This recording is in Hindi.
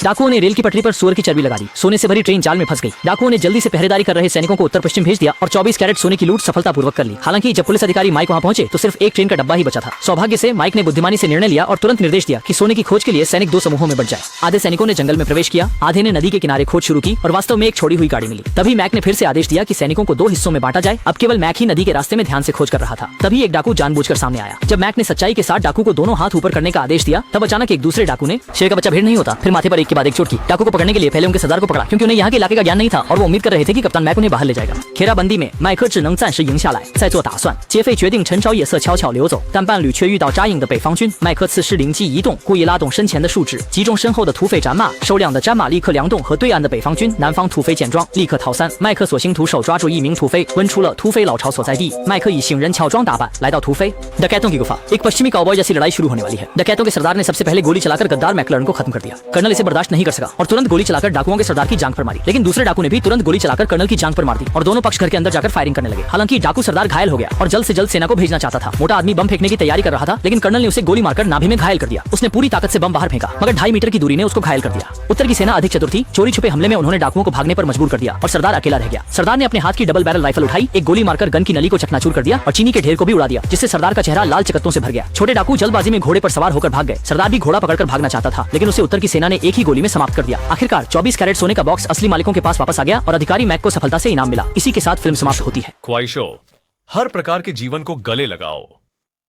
डाकुओं ने रेल की पटरी पर सुअर की चर्बी लगा दी। सोने से भरी ट्रेन जाल में फंस गई। डाकुओं ने जल्दी से पहरेदारी कर रहे सैनिकों को उत्तर पश्चिम भेज दिया और 24 कैरेट सोने की लूट सफलतापूर्वक कर ली। हालांकि जब पुलिस अधिकारी माइक वहां पहुंचे तो सिर्फ एक ट्रेन का डब्बा ही बचा था। सौभाग्य से माइक ने बुद्धिमानी से निर्णय लिया और तुरंत निर्देश दिया कि सोने की खोज के लिए सैनिक 2 समूहों में बंट जाए। आधे सैनिकों ने जंगल में प्रवेश किया, आधे ने नदी के किनारे खोज शुरू की और वास्तव में एक छोड़ी हुई गाड़ी मिली। तभी मैक ने फिर से आदेश दिया कि सैनिकों को 2 हिस्सों में बांटा जाए। अब केवल मैक ही नदी के रास्ते में ध्यान से खोज कर रहा था। तभी एक डाकू जानबूझकर सामने आया। जब मैक ने सच्चाई के साथ डाकू को दोनों हाथ ऊपर करने का आदेश दिया, तब अचानक एक दूसरे डाकू ने शेर का बच्चा भेड़ नहीं होता, फिर माथे पर एक के बाद एक चोट की। डाकू को पकड़ने के लिए पहले उनके सरदार को पकड़ा, क्योंकि उन्हें यहाँ के इलाके का ज्ञान नहीं था और वो उम्मीद कर रहे थे कि कप्तान मैक उन्हें बाहर ले जाएगा। घेराबंदी में麦克只能暂时赢下来，再做打算。劫匪决定趁朝野色悄悄流走，但伴侣却遇到扎营的北方军。麦克此时灵机一动，故意拉动身前的树枝，击中身后的土匪战马。收辆的战马立刻梁动和对岸的北方军。南方土匪见状，立刻逃散。麦克所行徒手抓住一名土匪，问出了土匪老巢所在地。麦克以行人乔装打扮来到土匪डकैतों की गुफा। एक पश्चिमी काउबॉय जैसी लड़ाई शुरू होने वाली है। डकैतों के सरदार ने सबसे पहले गोली चलाकर गद्दार मैकलर्न को खत्म कर दिया। कर्नल इसे बर्दाश्त नहीं कर सका और तुरंत गोली चलाकर डाकुओं के सरदार की जांघ पर मारी। लेकिन दूसरे डाकू ने भी तुरंत गोली चलाकर कर्नल की जांघ पर मार दी और दोनों पक्ष घर के अंदर जाकर फायरिंग करने लगे। हालांकि डाकू सरदार घायल हो गया और जल्द से जल्द सेना को भेजना चाहता था। मोटा आदमी बम फेंकने की तैयारी कर रहा था, लेकिन कर्नल ने उसे गोली मारकर नाभि में घायल कर दिया। उसने पूरी ताकत से बम बाहर फेंका, मगर 2.5 मीटर की दूरी ने उसको घायल कर दिया। उत्तर की सेना अधिक चतुर थी। चोरी छुपे हमले में उन्होंने डाकुओं को भागने पर मजबूर कर दिया और सरदार अकेला रह गया। सरदार ने अपने हाथ की डबल बैरल राइफल उठाई, एक गोली मारकर गन की नली को चकनाचूर कर दिया और चीनी के ढेर को भी उड़ा दिया, जिससे सरदार का चेहरा लाल चकत्तों से भर गया। छोटे डाकू जल्दबाजी में घोड़े पर सवार होकर भाग गए। सरदार भी घोड़ा पकड़कर भागना चाहता था, लेकिन उसे उत्तर की सेना ने एक ही गोली में समाप्त कर दिया। आखिरकार 24 कैरेट सोने का बॉक्स असली मालिकों के पास वापस आ गया और अधिकारी मैक को सफलता से इनाम मिला। इसी के साथ फिल्म समाप्त होती है। ख्वाहिशों हर प्रकार के जीवन को गले लगाओ।